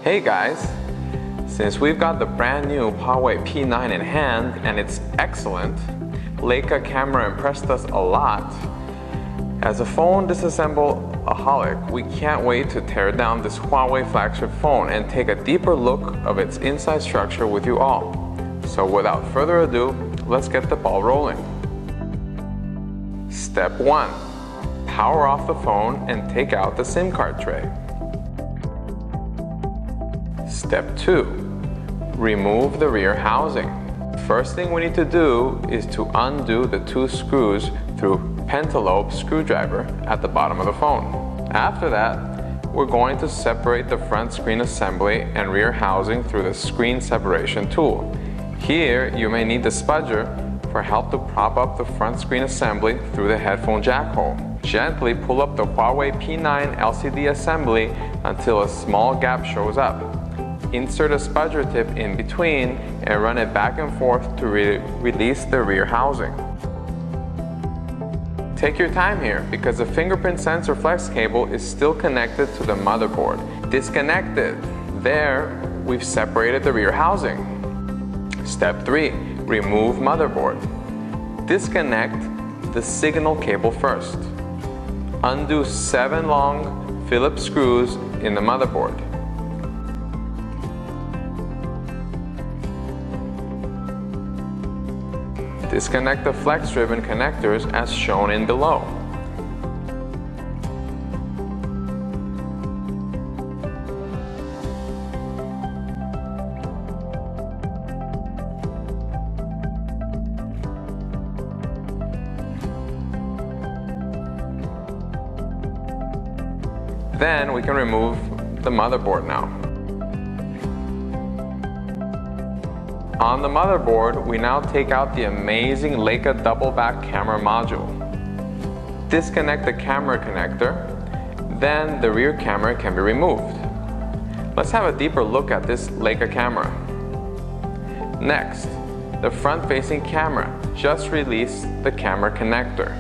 Hey guys! Since we've got the brand new Huawei P9 in hand and it's excellent, Leica camera impressed us a lot. As a phone disassemble-aholic, we can't wait to tear down this Huawei flagship phone and take a deeper look of its inside structure with you all. So without further ado, let's get the ball rolling. Step 1. Power off the phone and take out the SIM card tray. Step 2. Remove the rear housing. First thing we need to do is to undo the 2 screws through pentalobe screwdriver at the bottom of the phone. After that, we're going to separate the front screen assembly and rear housing through the screen separation tool. Here, you may need the spudger for help to prop up the front screen assembly through the headphone jack hole. Gently pull up the Huawei P9 LCD assembly until a small gap shows up. Insert a spudger tip in between and run it back and forth to release the rear housing. Take your time here because the fingerprint sensor flex cable is still connected to the motherboard. Disconnected. There, we've separated the rear housing. Step 3. Remove motherboard. Disconnect the signal cable first. Undo 7 long Phillips screws in the motherboard. Disconnect the flex ribbon connectors as shown in below. Then we can remove the motherboard now. On the motherboard, we now take out the amazing Leica double back camera module. Disconnect the camera connector, then the rear camera can be removed. Let's have a deeper look at this Leica camera. Next, the front-facing camera. Just release the camera connector.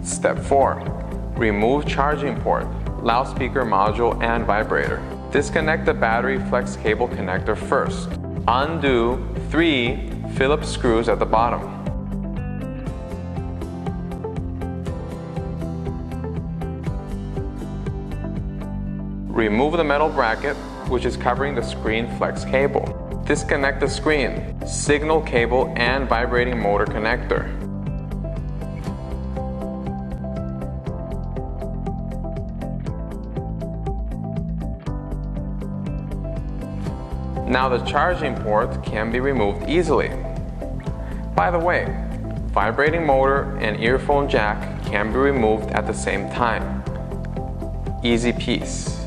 Step 4. Remove charging port, loudspeaker module, and vibrator. Disconnect the battery flex cable connector first. Undo 3 Phillips screws at the bottom. Remove the metal bracket, which is covering the screen flex cable. Disconnect the screen, signal cable, and vibrating motor connector. Now the charging port can be removed easily. By the way, vibrating motor and earphone jack can be removed at the same time. Easy peasy.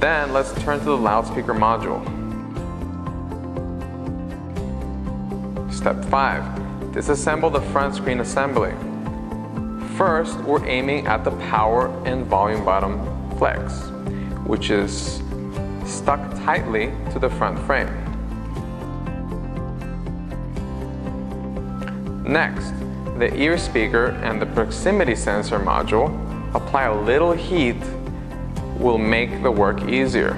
Then let's turn to the loudspeaker module. Step 5. Disassemble the front screen assembly. First, we're aiming at the power and volume button flex, which is stuck tightly to the front frame. Next, the ear speaker and the proximity sensor module. Apply a little heat will make the work easier.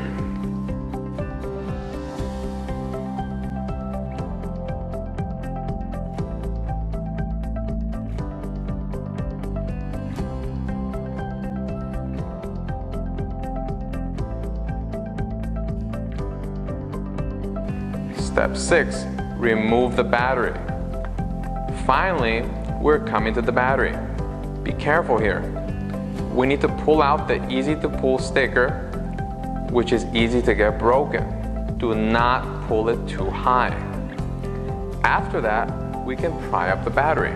Step 6. Remove the battery. Finally, we're coming to the battery. Be careful here. We need to pull out the easy to pull sticker, which is easy to get broken. Do not pull it too high. After that, we can pry up the battery.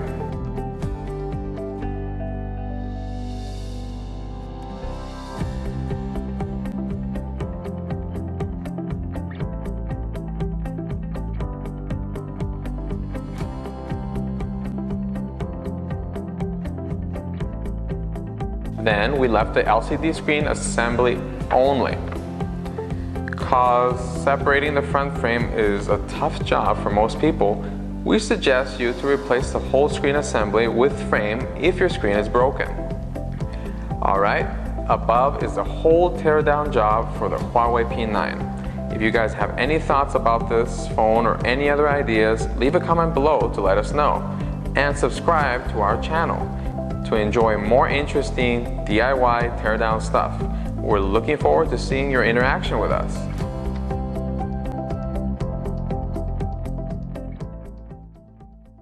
Then we left the LCD screen assembly only. Cause separating the front frame is a tough job for most people, we suggest you to replace the whole screen assembly with frame if your screen is broken. Alright, above is the whole teardown job for the Huawei P9. If you guys have any thoughts about this phone or any other ideas, leave a comment below to let us know. And subscribe to our channel to enjoy more interesting DIY teardown stuff. We're looking forward to seeing your interaction with us.